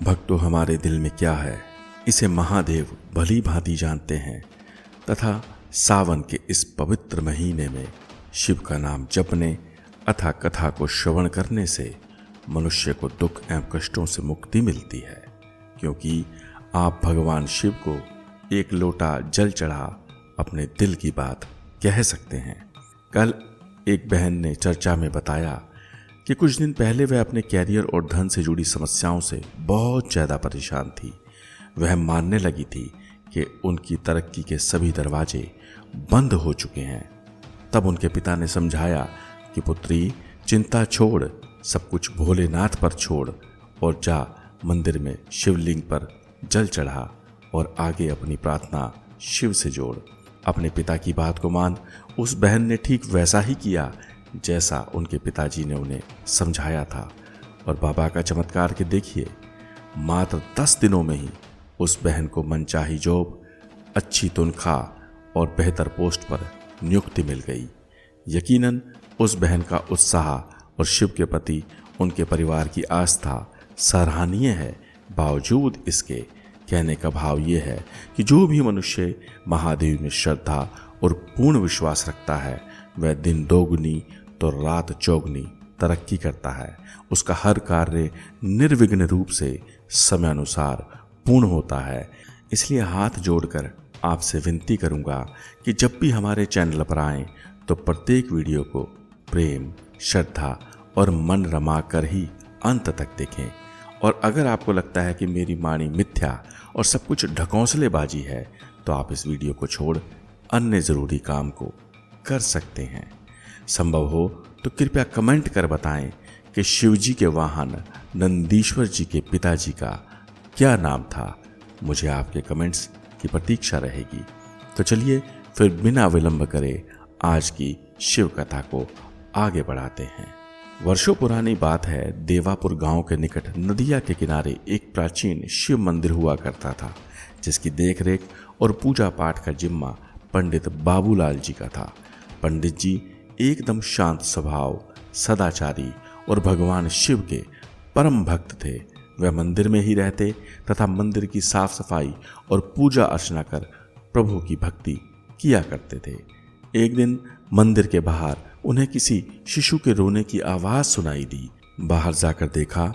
भक्तों, हमारे दिल में क्या है इसे महादेव भली भांति जानते हैं तथा सावन के इस पवित्र महीने में शिव का नाम जपने अथा कथा को श्रवण करने से मनुष्य को दुख एवं कष्टों से मुक्ति मिलती है, क्योंकि आप भगवान शिव को एक लोटा जल चढ़ा अपने दिल की बात कह सकते हैं। कल एक बहन ने चर्चा में बताया कि कुछ दिन पहले वह अपने कैरियर और धन से जुड़ी समस्याओं से बहुत ज़्यादा परेशान थी। वह मानने लगी थी कि उनकी तरक्की के सभी दरवाजे बंद हो चुके हैं। तब उनके पिता ने समझाया कि पुत्री, चिंता छोड़, सब कुछ भोलेनाथ पर छोड़ और जा मंदिर में शिवलिंग पर जल चढ़ा और आगे अपनी प्रार्थना शिव से जोड़। अपने पिता की बात को मान उस बहन ने ठीक वैसा ही किया जैसा उनके पिताजी ने उन्हें समझाया था। और बाबा का चमत्कार के देखिए, मात्र 10 दिनों में ही उस बहन को मनचाही जॉब, अच्छी तनख्वाह और बेहतर पोस्ट पर नियुक्ति मिल गई। यकीनन उस बहन का उत्साह और शिव के प्रति उनके परिवार की आस्था सराहनीय है। बावजूद इसके कहने का भाव ये है कि जो भी मनुष्य महादेव में श्रद्धा और पूर्ण विश्वास रखता है वह दिन दोगुनी तो रात चौगुनी तरक्की करता है। उसका हर कार्य निर्विघ्न रूप से समयानुसार पूर्ण होता है। इसलिए हाथ जोड़कर आपसे विनती करूंगा कि जब भी हमारे चैनल पर आएं तो प्रत्येक वीडियो को प्रेम, श्रद्धा और मन रमा कर ही अंत तक देखें। और अगर आपको लगता है कि मेरी वाणी मिथ्या और सब कुछ ढकोंसलेबाजी है तो आप इस वीडियो को छोड़ अन्य जरूरी काम को कर सकते हैं। संभव हो तो कृपया कमेंट कर बताएं कि शिवजी के वाहन नंदीश्वर जी के पिताजी का क्या नाम था। मुझे आपके कमेंट्स की प्रतीक्षा रहेगी। तो चलिए फिर बिना विलंब करे आज की शिव कथा को आगे बढ़ाते हैं। वर्षों पुरानी बात है, देवापुर गांव के निकट नदिया के किनारे एक प्राचीन शिव मंदिर हुआ करता था, जिसकी देखरेख और पूजा पाठ का जिम्मा पंडित बाबूलाल जी का था। पंडित जी एकदम शांत स्वभाव, सदाचारी और भगवान शिव के परम भक्त थे। वह मंदिर में ही रहते तथा मंदिर की साफ सफाई और पूजा अर्चना कर प्रभु की भक्ति किया करते थे। एक दिन मंदिर के बाहर उन्हें किसी शिशु के रोने की आवाज सुनाई दी। बाहर जाकर देखा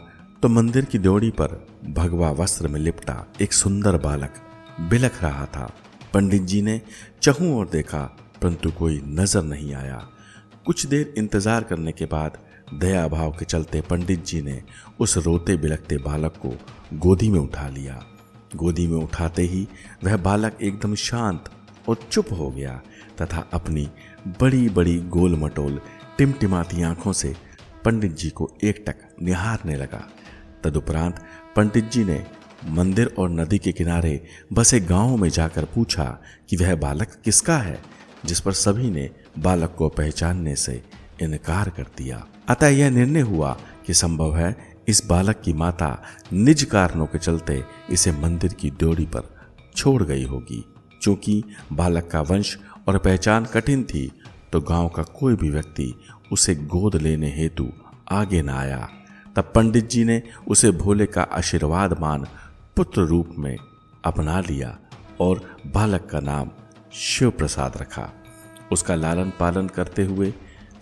तो मंदिर की ड्योढ़ी पर भगवा वस्त्र में लिपटा एक सुंदर बालक बिलख रहा था। पंडित जी ने चहुं ओर देखा परंतु कोई नजर नहीं आया। कुछ देर इंतजार करने के बाद दया भाव के चलते पंडित जी ने उस रोते बिलखते बालक को गोदी में उठा लिया। गोदी में उठाते ही वह बालक एकदम शांत और चुप हो गया तथा अपनी बड़ी बड़ी गोल मटोल टिमटिमाती आंखों से पंडित जी को एकटक निहारने लगा। तदुपरांत पंडित जी ने मंदिर और नदी के किनारे बसे गांव में जाकर पूछा कि वह बालक किसका है, जिस पर सभी ने बालक को पहचानने से इनकार कर दिया। अतः यह निर्णय हुआ कि संभव है इस बालक की माता निज कारणों के चलते इसे मंदिर की ड्योढ़ी पर छोड़ गई होगी। चूंकि बालक का वंश और पहचान कठिन थी तो गांव का कोई भी व्यक्ति उसे गोद लेने हेतु आगे न आया। तब पंडित जी ने उसे भोले का आशीर्वाद मान पुत्र रूप में अपना लिया और बालक का नाम शिव प्रसाद रखा। उसका लालन पालन करते हुए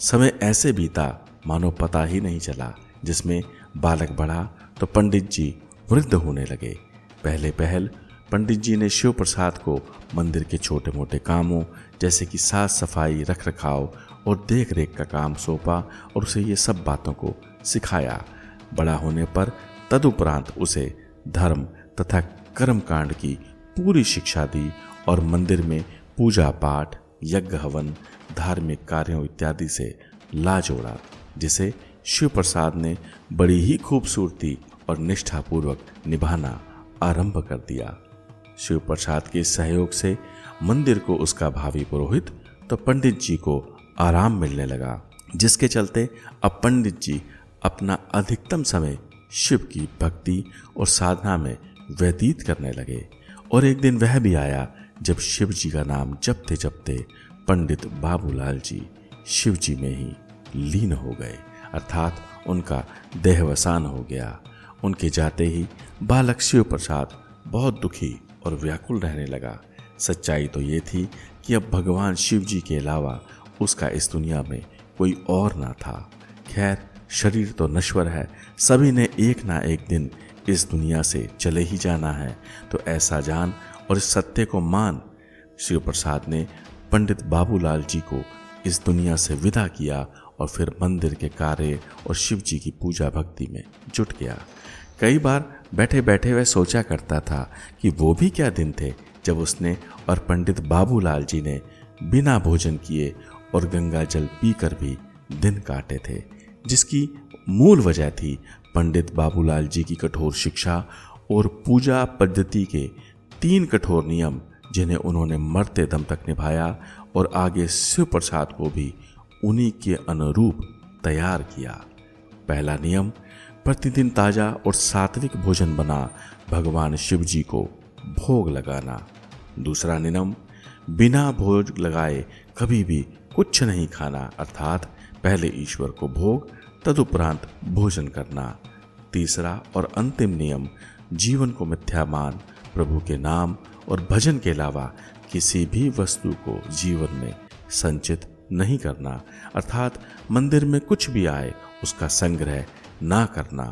समय ऐसे बीता मानो पता ही नहीं चला। जिसमें बालक बढ़ा तो पंडित जी वृद्ध होने लगे। पहले पहल पंडित जी ने शिव प्रसाद को मंदिर के छोटे मोटे कामों जैसे कि साफ सफाई, रख रखाव और देख रेख का काम सौंपा और उसे ये सब बातों को सिखाया। बड़ा होने पर तदुपरांत उसे धर्म तथा कर्म कांड की पूरी शिक्षा दी और मंदिर में पूजा पाठ, यज्ञ हवन, धार्मिक कार्यों इत्यादि से ला जोड़ा, जिसे शिव प्रसाद ने बड़ी ही खूबसूरती और निष्ठापूर्वक निभाना आरंभ कर दिया। शिव प्रसाद के सहयोग से मंदिर को उसका भावी पुरोहित तो पंडित जी को आराम मिलने लगा, जिसके चलते अब पंडित जी अपना अधिकतम समय शिव की भक्ति और साधना में व्यतीत करने लगे। और एक दिन वह भी आया जब शिव जी का नाम जपते जपते पंडित बाबूलाल जी शिव जी में ही लीन हो गए, अर्थात उनका देहावसान हो गया। उनके जाते ही बालक शिव प्रसाद बहुत दुखी और व्याकुल रहने लगा। सच्चाई तो ये थी कि अब भगवान शिव जी के अलावा उसका इस दुनिया में कोई और ना था। खैर, शरीर तो नश्वर है, सभी ने एक ना एक दिन इस दुनिया से चले ही जाना है, तो ऐसा जान और इस सत्य को मान शिव प्रसाद ने पंडित बाबूलाल जी को इस दुनिया से विदा किया और फिर मंदिर के कार्य और शिव जी की पूजा भक्ति में जुट गया। कई बार बैठे बैठे वह सोचा करता था कि वो भी क्या दिन थे जब उसने और पंडित बाबूलाल जी ने बिना भोजन किए और गंगा जल पीकर भी दिन काटे थे, जिसकी मूल वजह थी पंडित बाबूलाल जी की कठोर शिक्षा और पूजा पद्धति के 3 कठोर नियम, जिन्हें उन्होंने मरते दम तक निभाया और आगे शिव प्रसाद को भी उन्हीं के अनुरूप तैयार किया। पहला नियम, प्रतिदिन ताजा और सात्विक भोजन बना भगवान शिव जी को भोग लगाना। दूसरा नियम, बिना भोग लगाए कभी भी कुछ नहीं खाना, अर्थात पहले ईश्वर को भोग तदुपरांत भोजन करना। तीसरा और अंतिम नियम, जीवन को मिथ्या मान प्रभु के नाम और भजन के अलावा किसी भी वस्तु को जीवन में संचित नहीं करना, अर्थात मंदिर में कुछ भी आए उसका संग्रह ना करना,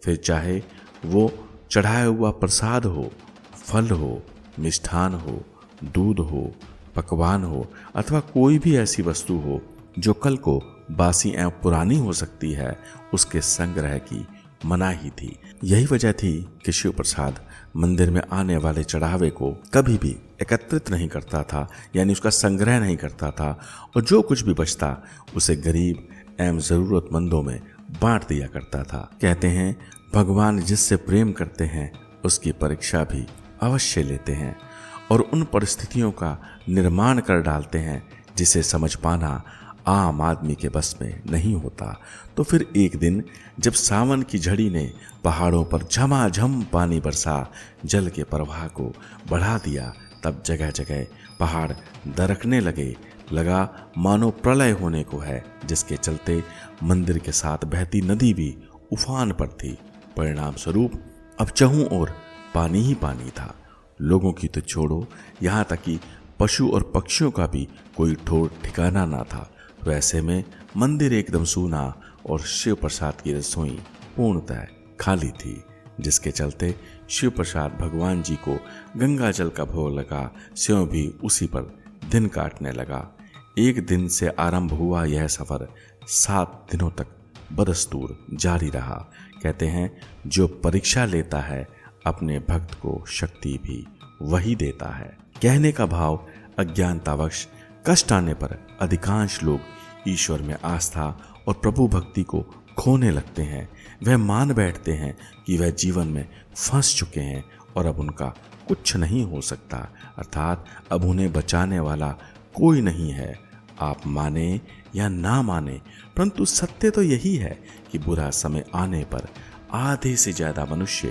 फिर चाहे वो चढ़ाया हुआ प्रसाद हो, फल हो, मिष्ठान हो, दूध हो, पकवान हो अथवा कोई भी ऐसी वस्तु हो जो कल को बासी एवं पुरानी हो सकती है, उसके संग्रह की मनाही थी। यही वजह थी कि शिव प्रसाद मंदिर में आने वाले चढ़ावे को कभी भी एकत्रित नहीं करता था, यानी उसका संग्रह नहीं करता था, और जो कुछ भी बचता उसे गरीब एवं जरूरतमंदों में बांट दिया करता था। कहते हैं भगवान जिससे प्रेम करते हैं उसकी परीक्षा भी अवश्य लेते हैं और उन परिस्थितियों का निर्माण कर डालते हैं जिसे समझ पाना आम आदमी के बस में नहीं होता। तो फिर एक दिन जब सावन की झड़ी ने पहाड़ों पर झमाझम पानी बरसा जल के प्रवाह को बढ़ा दिया, तब जगह जगह पहाड़ दरकने लगा मानो प्रलय होने को है, जिसके चलते मंदिर के साथ बहती नदी भी उफान पर थी। परिणाम स्वरूप अब चहुं ओर पानी ही पानी था। लोगों की तो छोड़ो, यहाँ तक कि पशु और पक्षियों का भी कोई ठोर ठिकाना ना था। तो ऐसे में मंदिर एकदम सूना और शिव प्रसाद की रसोई पूर्णतः खाली थी, जिसके चलते शिव प्रसाद भगवान जी को गंगा जल का भोग लगा, स्वयं भी उसी पर दिन काटने लगा। एक दिन से आरंभ हुआ यह सफर 7 दिनों तक बदस्तूर जारी रहा। कहते हैं जो परीक्षा लेता है अपने भक्त को शक्ति भी वही देता है। कहने का भाव, अज्ञानतावश कष्ट आने पर अधिकांश लोग ईश्वर में आस्था और प्रभु भक्ति को खोने लगते हैं। वह मान बैठते हैं कि वह जीवन में फंस चुके हैं और अब उनका कुछ नहीं हो सकता, अर्थात अब उन्हें बचाने वाला कोई नहीं है। आप माने या ना माने, परंतु सत्य तो यही है कि बुरा समय आने पर आधे से ज्यादा मनुष्य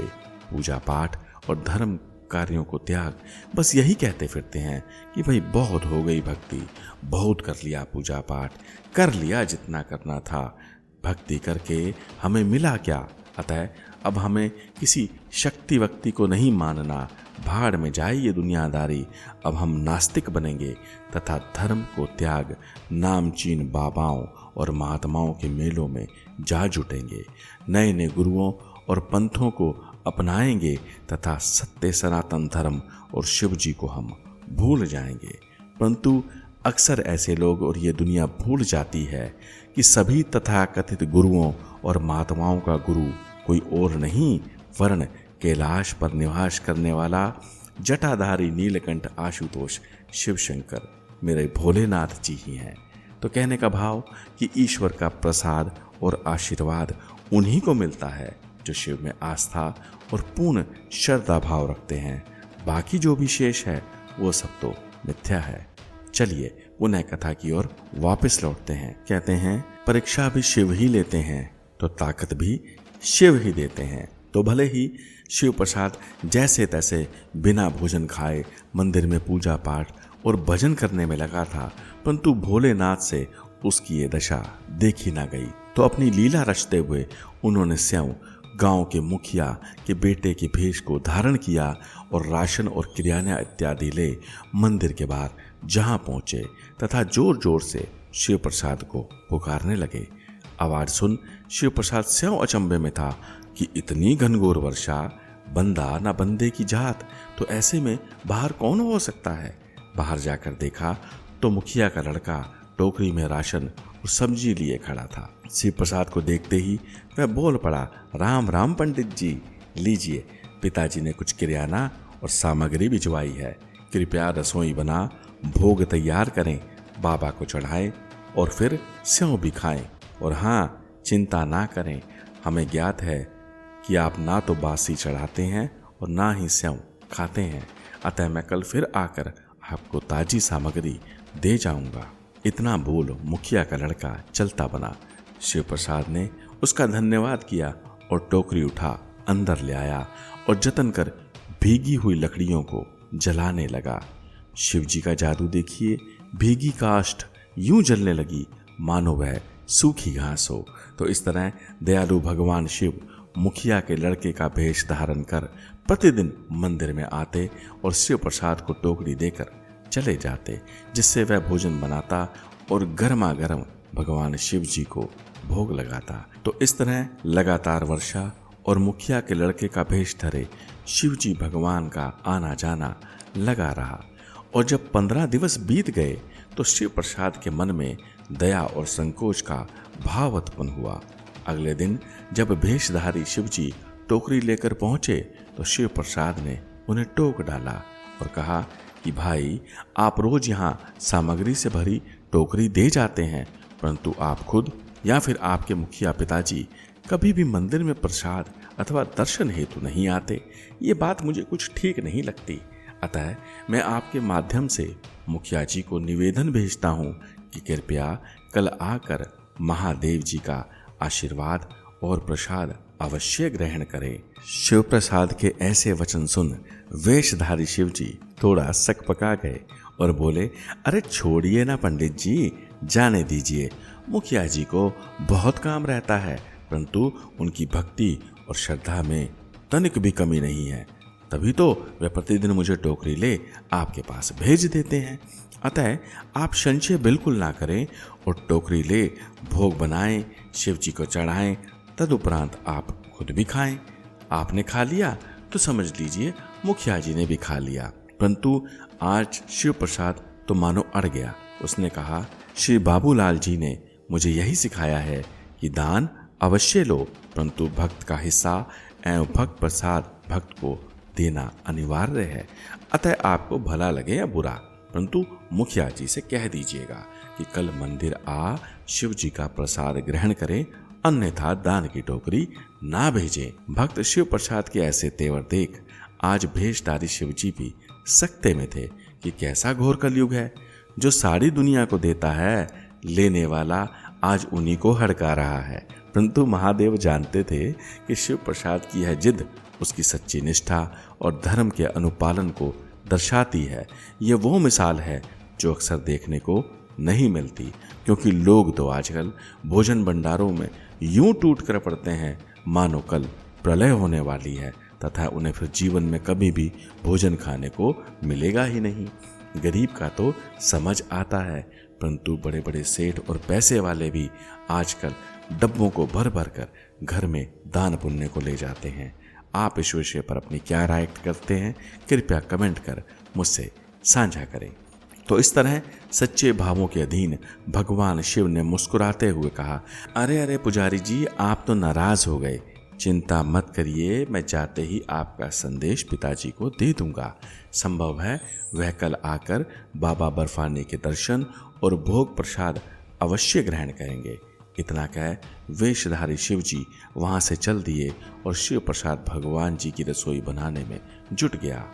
पूजा पाठ और धर्म कार्यों को त्याग बस यही कहते फिरते हैं कि भाई बहुत हो गई भक्ति, बहुत कर लिया पूजा पाठ, कर लिया जितना करना था, भक्ति करके हमें मिला क्या, अतः अब हमें किसी शक्ति वक्ति को नहीं मानना, भाड़ में जाए ये दुनियादारी, अब हम नास्तिक बनेंगे तथा धर्म को त्याग नामचीन बाबाओं और महात्माओं के मेलों में जा जुटेंगे, नए नए गुरुओं और पंथों को अपनाएंगे तथा सत्य सनातन धर्म और शिव जी को हम भूल जाएंगे। परंतु अक्सर ऐसे लोग और ये दुनिया भूल जाती है कि सभी तथाकथित गुरुओं और महात्माओं का गुरु कोई और नहीं वर्ण कैलाश पर निवास करने वाला जटाधारी नीलकंठ आशुतोष शिवशंकर मेरे भोलेनाथ जी ही हैं। तो कहने का भाव कि ईश्वर का प्रसाद और आशीर्वाद उन्हीं को मिलता है जो शिव में आस्था और पूर्ण श्रद्धा भाव रखते हैं। बाकी जो भी शेष है वो सब तो मिथ्या है। चलिए पुनः कथा की ओर वापस लौटते हैं। कहते हैं परीक्षा भी शिव ही लेते हैं तो ताकत भी शिव ही देते हैं। तो भले ही शिव प्रसाद जैसे तैसे बिना भोजन खाए मंदिर में पूजा पाठ और भजन करने में लगा था, परंतु भोलेनाथ से उसकी ये दशा देखी ना गई। तो अपनी लीला रचते हुए उन्होंने स्वयं गांव के मुखिया के बेटे के भेष को धारण किया और राशन और किराना इत्यादि ले मंदिर के बाहर जहां पहुंचे तथा जोर जोर से शिव प्रसाद को पुकारने लगे। आवाज सुन शिव प्रसाद स्यों अचंभे में था कि इतनी घनघोर वर्षा, बंदा ना बंदे की जात, तो ऐसे में बाहर कौन हो सकता है। बाहर जाकर देखा तो मुखिया का लड़का टोकरी में राशन और सब्जी लिए खड़ा था। शिव प्रसाद को देखते ही वह बोल पड़ा, राम राम पंडित जी, लीजिए, पिताजी ने कुछ किराना और सामग्री भिजवाई है, कृपया रसोई बना भोग तैयार करें, बाबा को चढ़ाएं और फिर स्यों भी खाएं। और हाँ, चिंता ना करें, हमें ज्ञात है कि आप ना तो बासी चढ़ाते हैं और ना ही स्यों खाते हैं, अतः मैं कल फिर आकर आपको ताजी सामग्री दे जाऊंगा। इतना बोल मुखिया का लड़का चलता बना। शिव प्रसाद ने उसका धन्यवाद किया और टोकरी उठा अंदर ले आया और जतन कर भीगी हुई लकड़ियों को जलाने लगा। शिव जी का जादू देखिए, भीगी काष्ठ यूं जलने लगी मानो वह सूखी घास हो। तो इस तरह दयालु भगवान शिव मुखिया के लड़के का भेष धारण कर प्रतिदिन मंदिर में आते और शिव प्रसाद को टोकरी देकर चले जाते, जिससे वह भोजन बनाता और गर्मा गर्म भगवान शिव जी को भोग लगाता। तो इस तरह लगातार वर्षा और मुखिया के लड़के का भेष धरे शिव जी भगवान का आना जाना लगा रहा। और जब 15 दिवस बीत गए तो शिव प्रसाद के मन में दया और संकोच का भाव उत्पन्न हुआ। अगले दिन जब भेषधारी शिव जी टोकरी लेकर पहुंचे तो शिव प्रसाद ने उन्हें टोक डाला और कहा कि भाई, आप रोज यहाँ सामग्री से भरी टोकरी दे जाते हैं, परंतु आप खुद या फिर आपके मुखिया पिताजी कभी भी मंदिर में प्रसाद अथवा दर्शन हेतु नहीं आते। ये बात मुझे कुछ ठीक नहीं लगती। अतः मैं आपके माध्यम से मुखिया जी को निवेदन भेजता हूँ कि कृपया कल आकर महादेव जी का आशीर्वाद और प्रसाद अवश्य ग्रहण करें। शिव प्रसाद के ऐसे वचन सुन वेशधारी शिव जी थोड़ा सकपका गए और बोले, अरे छोड़िए ना पंडित जी, जाने दीजिए, मुखिया जी को बहुत काम रहता है, परंतु उनकी भक्ति और श्रद्धा में तनिक भी कमी नहीं है, तभी तो वे प्रतिदिन मुझे टोकरी ले आपके पास भेज देते हैं। अतः आप संशय बिल्कुल ना करें और टोकरी ले भोग बनाएं, शिव जी को चढ़ाएं, तदुपरांत आप खुद भी खाएं। आपने खा लिया तो समझ लीजिए मुखिया जी ने भी खा लिया। परंतु आज शिव प्रसाद तो मानो अड़ गया। उसने कहा, श्री बाबूलाल जी ने मुझे यही सिखाया है कि दान अवश्य लो, परंतु भक्त का हिस्सा एवं भक्त प्रसाद भक्त को देना अनिवार्य है। अतः आपको भला लगे या बुरा, परंतु मुखिया जी से कह दीजिएगा कि कल मंदिर आ शिव जी का प्रसाद ग्रहण करें, अन्यथा दान की टोकरी ना भेजें। भक्त शिव प्रसाद के ऐसे तेवर देख आज भेषधारी शिव जी भी सकते में थे कि कैसा घोर कलयुग है। जो सारी दुनिया को देता है, लेने वाला आज उन्हीं को हड़का रहा है। परंतु महादेव जानते थे कि शिव प्रसाद की यह जिद उसकी सच्ची निष्ठा और धर्म के अनुपालन को दर्शाती है। ये वो मिसाल है जो अक्सर देखने को नहीं मिलती, क्योंकि लोग तो आजकल भोजन भंडारों में यूं टूट कर पड़ते हैं मानो कल प्रलय होने वाली है तथा उन्हें फिर जीवन में कभी भी भोजन खाने को मिलेगा ही नहीं। गरीब का तो समझ आता है, परंतु बड़े बड़े सेठ और पैसे वाले भी आजकल डब्बों को भर भर कर घर में दान पुण्य को ले जाते हैं। आप इस विषय पर अपनी क्या राय करते हैं, कृपया कमेंट कर मुझसे साझा करें। तो इस तरह सच्चे भावों के अधीन भगवान शिव ने मुस्कुराते हुए कहा, अरे अरे पुजारी जी, आप तो नाराज हो गए, चिंता मत करिए, मैं जाते ही आपका संदेश पिताजी को दे दूंगा। संभव है वह कल आकर बाबा बर्फानी के दर्शन और भोग प्रसाद अवश्य ग्रहण करेंगे। इतना कह वेशधारी शिव जी वहां से चल दिए और शिव प्रसाद भगवान जी की रसोई बनाने में जुट गया।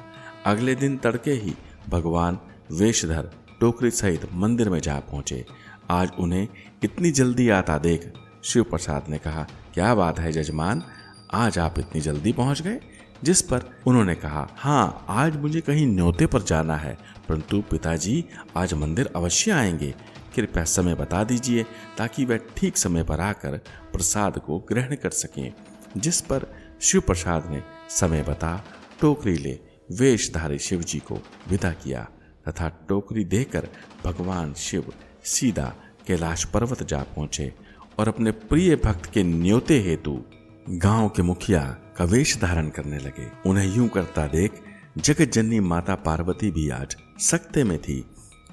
अगले दिन तड़के ही भगवान वेशधर टोकरी सहित मंदिर में जा पहुंचे। आज उन्हें इतनी जल्दी आता देख शिव प्रसाद ने कहा, क्या बात है जजमान, आज आप इतनी जल्दी पहुंच गए? जिस पर उन्होंने कहा, हाँ, आज मुझे कहीं न्योते पर जाना है, परंतु पिताजी आज मंदिर अवश्य आएंगे, कृपया समय बता दीजिए ताकि वह ठीक समय पर आकर प्रसाद को ग्रहण कर सकें। जिस पर शिव प्रसाद ने समय बता टोकरी ले वेशधारी शिव जी को विदा किया तथा टोकरी देकर भगवान शिव सीधा कैलाश पर्वत जा पहुंचे और अपने प्रिय भक्त के न्योते हेतु गांव के मुखिया का वेश धारण करने लगे। उन्हें यूं करता देख जगत जननी माता पार्वती भी आज सकते में थी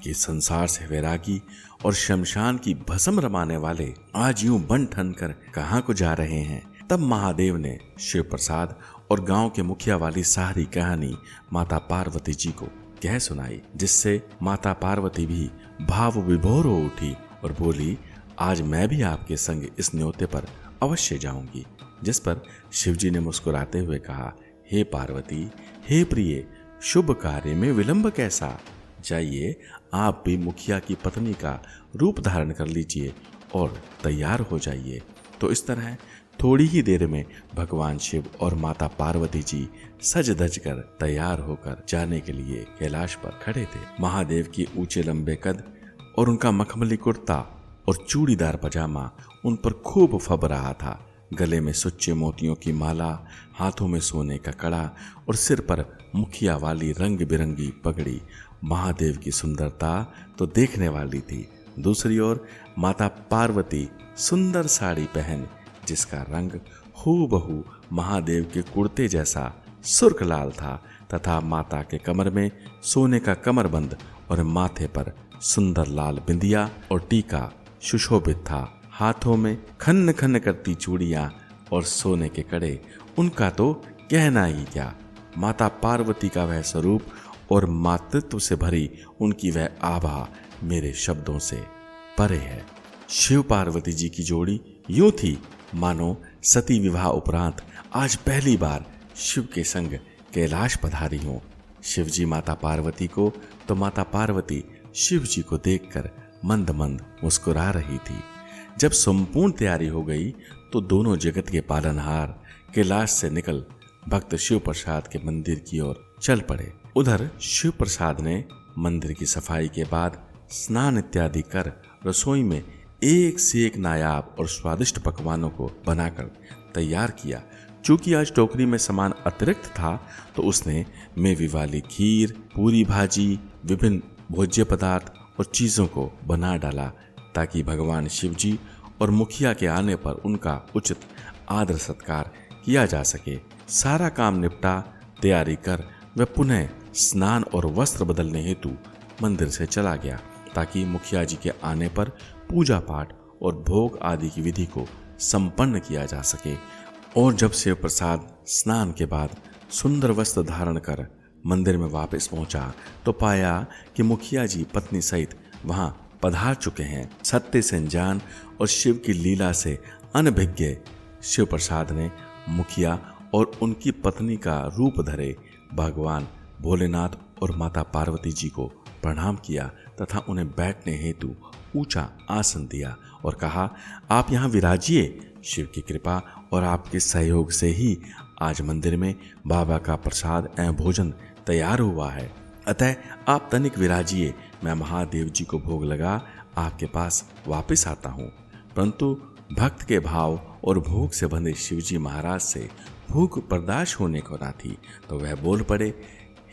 कि संसार से वैरागी और शमशान की भस्म रमाने वाले आज यूं बन ठन कर कहां को जा रहे हैं। तब महादेव ने शिव प्रसाद और गांव के मुखिया वाली सारी कहानी माता पार्वती जी को कह सुनाई, जिससे माता पार्वती भी भाव विभोर हो उठी और बोली, आज मैं भी आपके संग इस न्योते पर अवश्य जाऊंगी। जिस पर शिवजी ने मुस्कुराते हुए कहा, हे पार्वती, हे प्रिय, शुभ कार्य में विलंब कैसा। जाइए, आप भी मुखिया की पत्नी का रूप धारण कर लीजिए और तैयार हो जाइए। तो इस तरह थोड़ी ही देर में भगवान शिव और माता पार्वती जी सज धज कर तैयार होकर जाने के लिए कैलाश पर खड़े थे। महादेव की ऊंचे लंबे कद और उनका मखमली कुर्ता और चूड़ीदार पजामा उन पर खूब फब रहा था। गले में सुच्चे मोतियों की माला, हाथों में सोने का कड़ा और सिर पर मुखिया वाली रंग बिरंगी पगड़ी। महादेव की सुंदरता तो देखने वाली थी। दूसरी ओर माता पार्वती सुंदर साड़ी पहन, जिसका रंग हूबहू महादेव के कुर्ते जैसा सुर्ख लाल था तथा माता के कमर में सोने का कमरबंद और माथे पर सुंदर लाल बिंदिया और टीका सुशोभित था। हाथों में खन्न खन्न करती चूड़ियां और सोने के कड़े, उनका तो कहना ही क्या। माता पार्वती का वह स्वरूप और मातृत्व से भरी उनकी वह आभा मेरे शब्दों से परे है। शिव पार्वती जी की जोड़ी यूं थी मानो सती विवाह उपरांत आज पहली बार शिव के संग कैलाश पधारी हो। शिव जी माता पार्वती को तो माता पार्वती शिव जी को देखकर मंद मंद मुस्कुरा रही थी। जब संपूर्ण तैयारी हो गई तो दोनों जगत के पालनहार कैलाश से निकल भक्त शिव प्रसाद के मंदिर की ओर चल पड़े। उधर शिव प्रसाद ने मंदिर की सफाई के बाद स्नान इत्यादि कर रसोई में एक से एक नायाब और स्वादिष्ट पकवानों को बनाकर तैयार किया। चूंकि आज टोकरी में सामान अतिरिक्त था तो उसने मेवे वाली खीर, पूरी भाजी, विभिन्न भोज्य पदार्थ और चीजों को बना डाला ताकि भगवान शिव जी और मुखिया के आने पर उनका उचित आदर सत्कार किया जा सके। सारा काम निपटा तैयारी कर वह पुनः स्नान और वस्त्र बदलने हेतु मंदिर से चला गया ताकि मुखिया जी के आने पर पूजा पाठ और भोग आदि की विधि को संपन्न किया जा सके। और जब शिव प्रसाद स्नान के बाद सुंदर वस्त्र धारण कर मंदिर में वापस पहुंचा तो पाया कि मुखिया जी पत्नी सहित वहां पधार चुके हैं। सत्य संजान और शिव की लीला से अनभिज्ञ शिव प्रसाद ने मुखिया और उनकी पत्नी का रूप धरे भगवान भोलेनाथ और माता पार्वती जी को प्रणाम किया तथा उन्हें बैठने हेतु ऊंचा आसन दिया और कहा, आप यहाँ विराजिए। शिव की कृपा और आपके सहयोग से ही आज मंदिर में बाबा का प्रसाद एवं भोजन तैयार हुआ है, अतः आप तनिक विराजिए। मैं महादेव जी को भोग लगा आपके पास वापस आता हूँ। परंतु भक्त के भाव और भोग से बंधे शिवजी महाराज से भूख बर्दाश्त होने को ना थी तो वह बोल पड़े,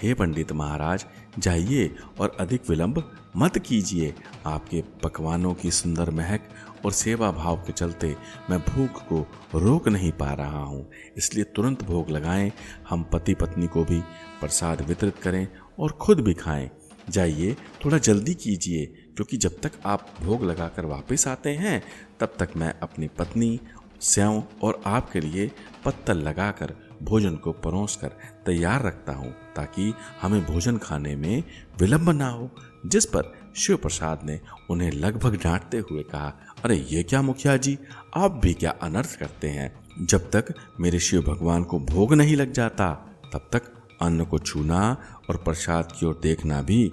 हे पंडित महाराज, जाइए और अधिक विलंब मत कीजिए। आपके पकवानों की सुंदर महक और सेवा भाव के चलते मैं भूख को रोक नहीं पा रहा हूँ, इसलिए तुरंत भोग लगाएं। हम पति पत्नी को भी प्रसाद वितरित करें और खुद भी खाएं। जाइए, थोड़ा जल्दी कीजिए, क्योंकि जब तक आप भोग लगाकर वापस आते हैं तब तक मैं अपनी पत्नी, स्यों और आपके लिए पत्तल लगाकर भोजन को परोस कर तैयार रखता हूँ ताकि हमें भोजन खाने में विलंब ना हो। जिस पर शिव प्रसाद ने उन्हें लगभग डांटते हुए कहा, अरे ये क्या मुखिया जी, आप भी क्या अनर्थ करते हैं। जब तक मेरे शिव भगवान को भोग नहीं लग जाता तब तक अन्न को छूना और प्रसाद की ओर देखना भी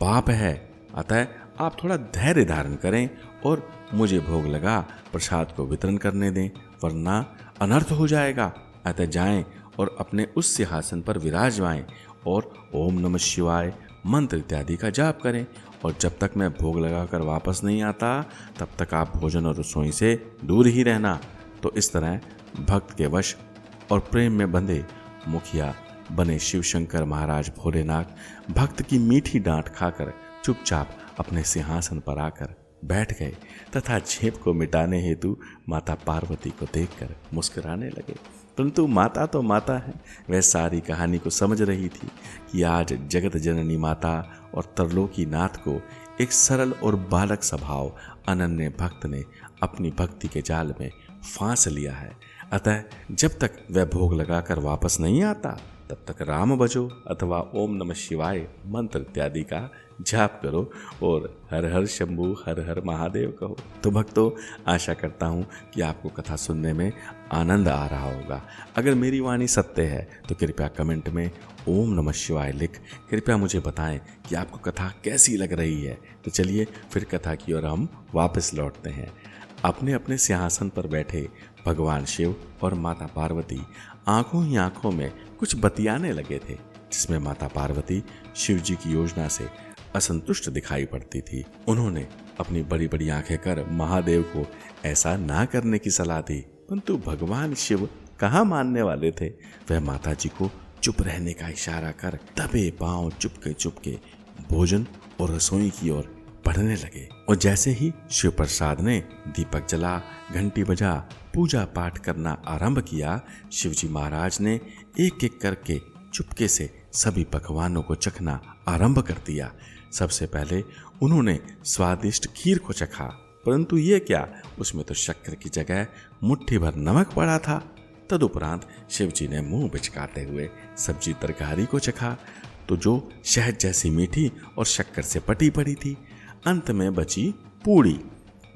पाप है। अतः आप थोड़ा धैर्य धारण करें और मुझे भोग लगा प्रसाद को वितरण करने दें, वरना अनर्थ हो जाएगा। अतः जाएं और अपने उस सिंहासन पर विराजमाएं और ओम नमः शिवाय मंत्र इत्यादि का जाप करें। और जब तक मैं भोग लगाकर वापस नहीं आता तब तक आप भोजन और रसोई से दूर ही रहना। तो इस तरह भक्त के वश और प्रेम में बंधे मुखिया बने शिवशंकर महाराज भोलेनाथ भक्त की मीठी डांट खाकर चुपचाप अपने सिंहासन पर आकर बैठ गए तथा झेप को मिटाने हेतु माता पार्वती को देखकर मुस्कुराने लगे। परंतु माता तो माता है, वह सारी कहानी को समझ रही थी कि आज जगत जननी माता और तरलोकी नाथ को एक सरल और बालक स्वभाव अनन्य भक्त ने अपनी भक्ति के जाल में फांस लिया है। अतः जब तक वह भोग लगाकर वापस नहीं आता तब तक राम भजो अथवा ओम नमः शिवाय मंत्र इत्यादि का जाप करो और हर हर शंभू हर हर महादेव कहो। तो भक्तों, आशा करता हूँ कि आपको कथा सुनने में आनंद आ रहा होगा। अगर मेरी वाणी सत्य है तो कृपया कमेंट में ओम नमः शिवाय लिख कृपया मुझे बताएं कि आपको कथा कैसी लग रही है। तो चलिए फिर कथा की ओर हम वापस लौटते हैं। अपने अपने सिंहासन पर बैठे भगवान शिव और माता पार्वती आंखों ही आंखों में कुछ बतियाने लगे थे, जिसमें माता पार्वती शिव जी की योजना से असंतुष्ट दिखाई पड़ती थी। उन्होंने अपनी बड़ी बड़ी आंखें कर महादेव को ऐसा ना करने की सलाह दी, परंतु भगवान शिव कहाँ मानने वाले थे। वह माता जी को चुप रहने का इशारा कर दबे पांव चुपके चुपके भोजन और रसोई की ओर बढ़ने लगे। और जैसे ही शिव प्रसाद ने दीपक जला, घंटी बजा, पूजा पाठ करना आरंभ किया, शिवजी महाराज ने एक एक करके चुपके से सभी पकवानों को चखना आरंभ कर दिया। सबसे पहले उन्होंने स्वादिष्ट खीर को चखा, परंतु ये क्या, उसमें तो शक्कर की जगह मुट्ठी भर नमक पड़ा था। तदुपरांत शिवजी ने मुंह बिचकाते हुए सब्जी तरकारी को चखा, तो जो शहद जैसी मीठी और शक्कर से पटी पड़ी थी। अंत में बची पूड़ी।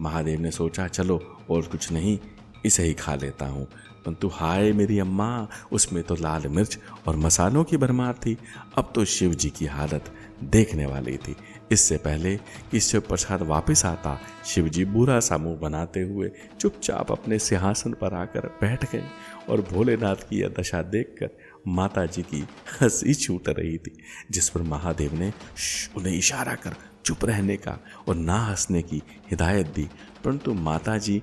महादेव ने सोचा चलो और कुछ नहीं, इसे ही खा लेता हूँ, परंतु हाय मेरी अम्मा, उसमें तो लाल मिर्च और मसालों की भरमार थी। अब तो शिव जी की हालत देखने वाली थी। इससे पहले कि शिव प्रसाद वापस आता, शिव जी बुरा सा मुंह बनाते हुए चुपचाप अपने सिंहासन पर आकर बैठ गए और भोलेनाथ की यह दशा देखकर माता जी की हंसी छूट रही थी, जिस पर महादेव ने उन्हें इशारा कर चुप रहने का और ना हंसने की हिदायत दी। परंतु माता जी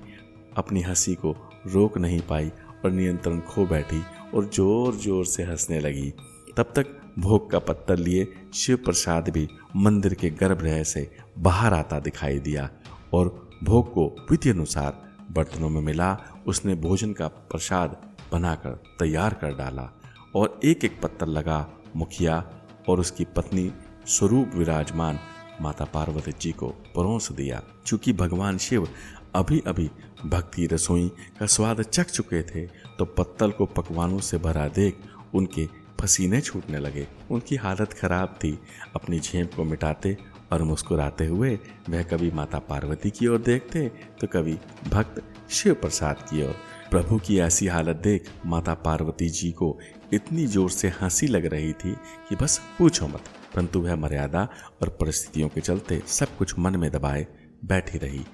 अपनी हंसी को रोक नहीं पाई और नियंत्रण खो बैठी और जोर जोर से हंसने लगी। तब तक भोग का पत्तल लिए शिव प्रसाद भी मंदिर के गर्भगृह से बाहर आता दिखाई दिया और भोग को विधि अनुसार बर्तनों में मिला। उसने भोजन का प्रसाद बनाकर तैयार कर डाला और एक एक पत्तल लगा मुखिया और उसकी पत्नी स्वरूप विराजमान माता पार्वती जी को परोस दिया। चूंकि भगवान शिव अभी अभी भक्ति रसोई का स्वाद चख चुके थे, तो पत्तल को पकवानों से भरा देख उनके पसीने छूटने लगे। उनकी हालत खराब थी। अपनी झेप को मिटाते और मुस्कुराते हुए वह कभी माता पार्वती की ओर देखते तो कभी भक्त शिव प्रसाद की ओर। प्रभु की ऐसी हालत देख माता पार्वती जी को इतनी जोर से हंसी लग रही थी कि बस पूछो मत, परंतु वह मर्यादा और परिस्थितियों के चलते सब कुछ मन में दबाए बैठी रही।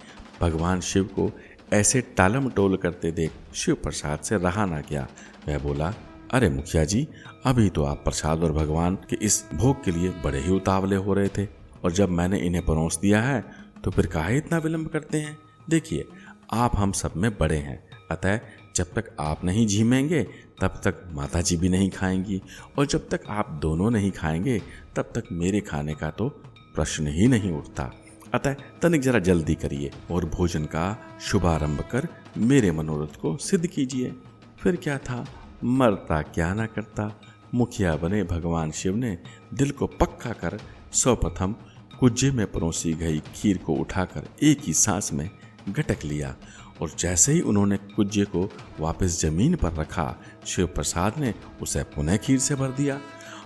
भगवान शिव को ऐसे टालम टोल करते देख शिव प्रसाद से रहा ना गया। वह बोला, अरे मुखिया जी, अभी तो आप प्रसाद और भगवान के इस भोग के लिए बड़े ही उतावले हो रहे थे, और जब मैंने इन्हें परोस दिया है तो फिर काहे इतना विलंब करते हैं। देखिए, आप हम सब में बड़े हैं, अतः जब तक आप नहीं झीमेंगे तब तक माता जी भी नहीं खाएंगी, और जब तक आप दोनों नहीं खाएंगे तब तक मेरे खाने का तो प्रश्न ही नहीं उठता। अतः तनिक जरा जल्दी करिए और भोजन का शुभारंभ कर मेरे मनोरथ को सिद्ध कीजिए। फिर क्या था, मरता क्या ना करता। मुखिया बने भगवान शिव ने दिल को पक्का कर सर्वप्रथम कुज्जे में परोसी गई खीर को उठाकर एक ही सांस में गटक लिया, और जैसे ही उन्होंने कुज्जे को वापस जमीन पर रखा, शिव प्रसाद ने उसे पुनः खीर से भर दिया।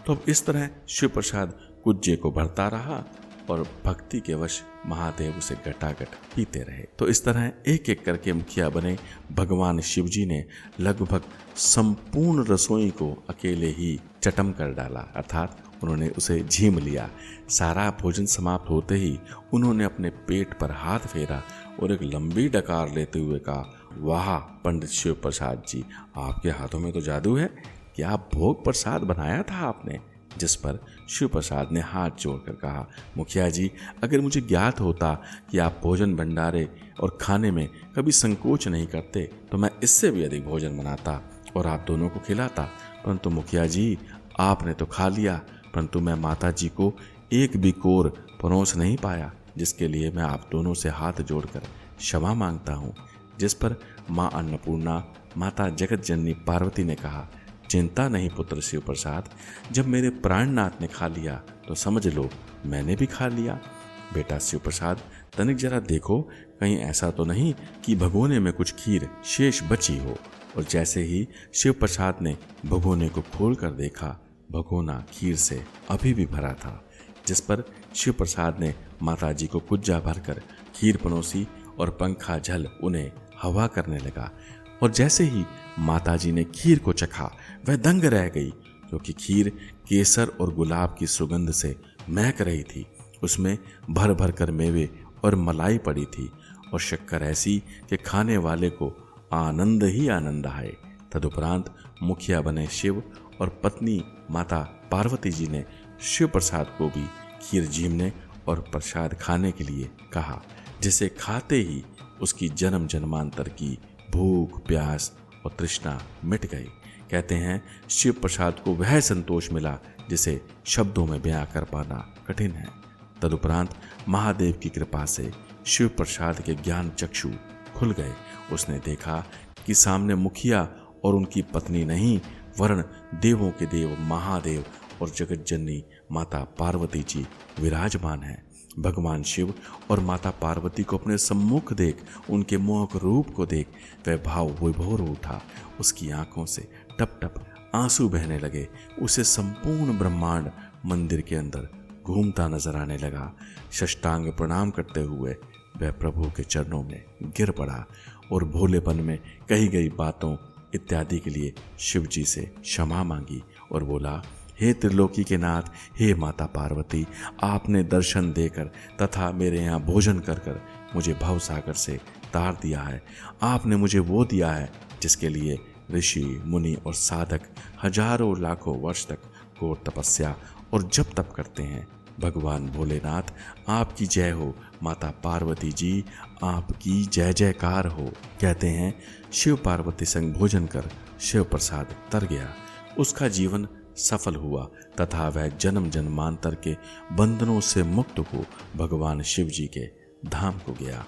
तो अब इस तरह शिव प्रसाद कुज्जे को भरता रहा और भक्ति के वश महादेव उसे गटागट पीते रहे। तो इस तरह एक एक करके मुखिया बने भगवान शिव जी ने लगभग संपूर्ण रसोई को अकेले ही चटम कर डाला, अर्थात उन्होंने उसे झीम लिया। सारा भोजन समाप्त होते ही उन्होंने अपने पेट पर हाथ फेरा और एक लंबी डकार लेते हुए कहा, वाह पंडित शिव प्रसाद जी, आपके हाथों में तो जादू है। क्या भोग प्रसाद बनाया था आपने? जिस पर शिव प्रसाद ने हाथ जोड़कर कहा, मुखिया जी, अगर मुझे ज्ञात होता कि आप भोजन भंडारे और खाने में कभी संकोच नहीं करते तो मैं इससे भी अधिक भोजन बनाता और आप दोनों को खिलाता, परंतु मुखिया जी आपने तो खा लिया, परंतु मैं माता जी को एक भी कोर परोस नहीं पाया, जिसके लिए मैं आप दोनों से हाथ जोड़कर क्षमा मांगता हूँ। जिस पर माँ अन्नपूर्णा माता जगत जननी पार्वती ने कहा, चिंता नहीं पुत्र शिव प्रसाद, जब मेरे प्राणनाथ ने खा लिया तो समझ लो मैंने भी खा लिया। बेटा शिव प्रसाद, तनिक जरा देखो कहीं ऐसा तो नहीं कि भगोने में कुछ खीर शेष बची हो। और जैसे ही शिव प्रसाद ने भगोने को खोल कर देखा, भगोना खीर से अभी भी भरा था। जिस पर शिव प्रसाद ने माता जी को कुज्जा भरकर खीर परोसी और पंखा झल उन्हें हवा करने लगा। और जैसे ही माता जी ने खीर को चखा, वह दंग रह गई, क्योंकि खीर केसर और गुलाब की सुगंध से महक रही थी। उसमें भर भर कर मेवे और मलाई पड़ी थी और शक्कर ऐसी कि खाने वाले को आनंद ही आनंद आए। तदुपरांत मुखिया बने शिव और पत्नी माता पार्वती जी ने शिव प्रसाद को भी खीर जीमने और प्रसाद खाने के लिए कहा, जिसे खाते ही उसकी जन्म जन्मांतर की भूख प्यास और तृष्णा मिट गई। कहते हैं शिव प्रसाद को वह संतोष मिला जिसे शब्दों में बयां कर पाना कठिन है। तदुपरांत महादेव की कृपा से शिव प्रसाद के ज्ञान चक्षु खुल गए। उसने देखा कि सामने मुखिया और उनकी पत्नी नहीं, वरण देवों के देव महादेव और जगत जननी माता पार्वती जी विराजमान हैं। भगवान शिव और माता पार्वती को अपने सम्मुख देख, उनके मोहक रूप को देख वह भाव विभोर उठा। उसकी आंखों से टप टप आंसू बहने लगे। उसे संपूर्ण ब्रह्मांड मंदिर के अंदर घूमता नजर आने लगा। साष्टांग प्रणाम करते हुए वह प्रभु के चरणों में गिर पड़ा और भोलेपन में कही गई बातों इत्यादि के लिए शिव जी से क्षमा मांगी और बोला, हे त्रिलोकी के नाथ, हे माता पार्वती, आपने दर्शन देकर तथा मेरे यहाँ भोजन कर कर मुझे भव सागर से तार दिया है। आपने मुझे वो दिया है जिसके लिए ऋषि मुनि और साधक हजारों लाखों वर्ष तक घोर तपस्या और जप तप करते हैं। भगवान भोलेनाथ आपकी जय हो, माता पार्वती जी आपकी जय जयकार हो। कहते हैं शिव पार्वती संग भोजन कर शिव प्रसाद तर गया। उसका जीवन सफल हुआ तथा वह जन्म जन्मांतर के बंधनों से मुक्त हो भगवान शिव जी के धाम को गया।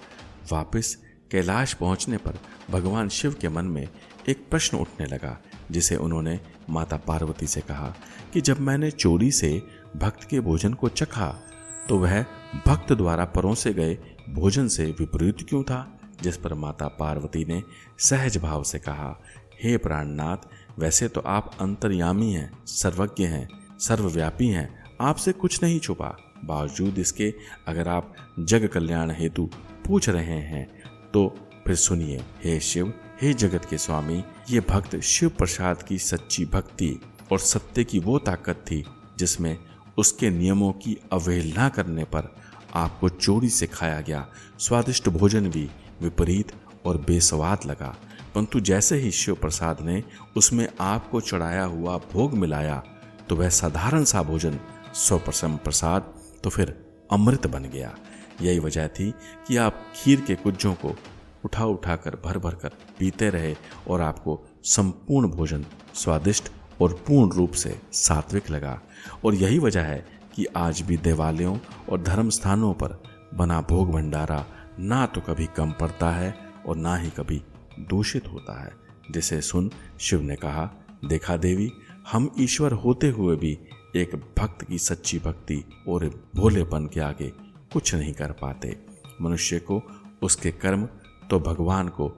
वापस कैलाश पहुंचने पर भगवान शिव के मन में एक प्रश्न उठने लगा, जिसे उन्होंने माता पार्वती से कहा कि जब मैंने चोरी से भक्त के भोजन को चखा तो वह भक्त द्वारा परोसे गए भोजन से विपरीत क्यों था। जिस पर माता पार्वती ने सहज भाव से कहा, हे प्राणनाथ, वैसे तो आप अंतर्यामी हैं, सर्वज्ञ हैं, सर्वव्यापी हैं, आपसे कुछ नहीं छुपा। बावजूद इसके अगर आप जग कल्याण हेतु पूछ रहे हैं तो फिर सुनिए। हे शिव, हे जगत के स्वामी, ये भक्त शिव प्रसाद की सच्ची भक्ति और सत्य की वो ताकत थी जिसमें उसके नियमों की अवहेलना करने पर आपको चोरी से खाया गया स्वादिष्ट भोजन भी विपरीत और बेस्वाद लगा। परंतु जैसे ही शिव प्रसाद ने उसमें आपको चढ़ाया हुआ भोग मिलाया तो वह साधारण सा भोजन 100% प्रसाद तो फिर अमृत बन गया। यही वजह थी कि आप खीर के कुज्जों को उठा उठा कर भर भर कर पीते रहे और आपको संपूर्ण भोजन स्वादिष्ट और पूर्ण रूप से सात्विक लगा। और यही वजह है कि आज भी देवालयों और धर्म स्थानों पर बना भोग भंडारा ना तो कभी कम पड़ता है और ना ही कभी दूषित होता है। जिसे सुन शिव ने कहा, देखा देवी, हम ईश्वर होते हुए भी एक भक्त की सच्ची भक्ति और भोलेपन के आगे कुछ नहीं कर पाते। मनुष्य को उसके कर्म तो भगवान को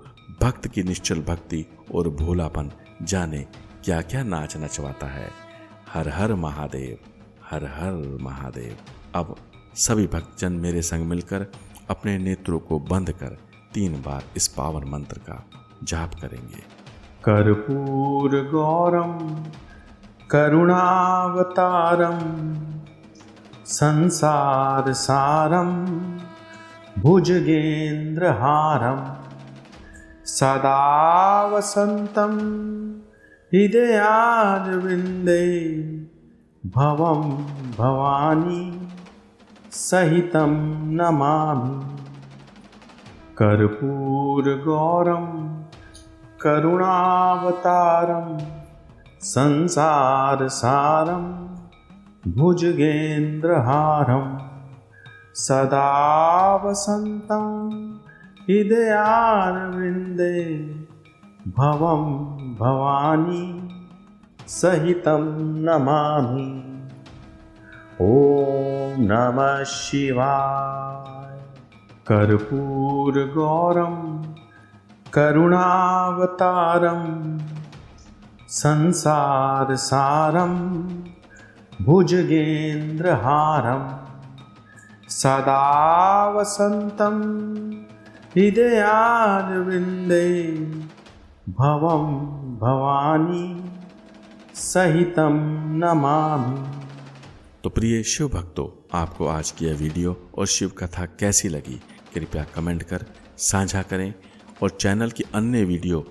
भक्त की निश्चल भक्ति और भोलापन जाने क्या क्या नाच नचवाता है। हर हर महादेव, हर हर महादेव। अब सभी भक्तजन मेरे संग मिलकर अपने नेत्रों को बंद कर 3 बार इस पावन मंत्र का जाप करेंगे। कर्पूर गौरम करुणावतारम संसार सारम भुजगेंद्रहारम सदा वसंतम हृदयारविंदे भवम भवानी सहितं नमामि। कर्पूर गौरम करुणावतारं संसारसारं भुजगेन्द्रहारं सदा वसन्तं हृदयारविन्दे भवं भवानी सहितं नमामि। ॐ नमः शिवाय। कर्पूरगौरं करुणावतारं संसारसारं भुजगेन्द्रहारं सदा वसन्तं हृदयारविन्दे भवं भवानी सहितं नमामि। तो प्रिय शिव भक्तों, आपको आज की यह वीडियो और शिव कथा कैसी लगी कृपया कमेंट कर साझा करें और चैनल की अन्य वीडियो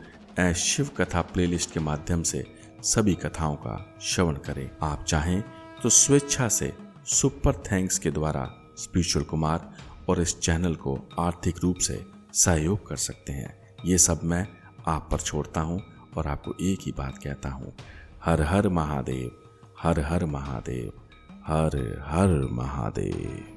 शिव कथा प्लेलिस्ट के माध्यम से सभी कथाओं का श्रवण करें। आप चाहें तो स्वेच्छा से सुपर थैंक्स के द्वारा स्पिरिचुअल कुमार और इस चैनल को आर्थिक रूप से सहयोग कर सकते हैं। ये सब मैं आप पर छोड़ता हूँ और आपको एक ही बात कहता हूँ, हर हर महादेव, हर हर महादेव, हर हर महादेव।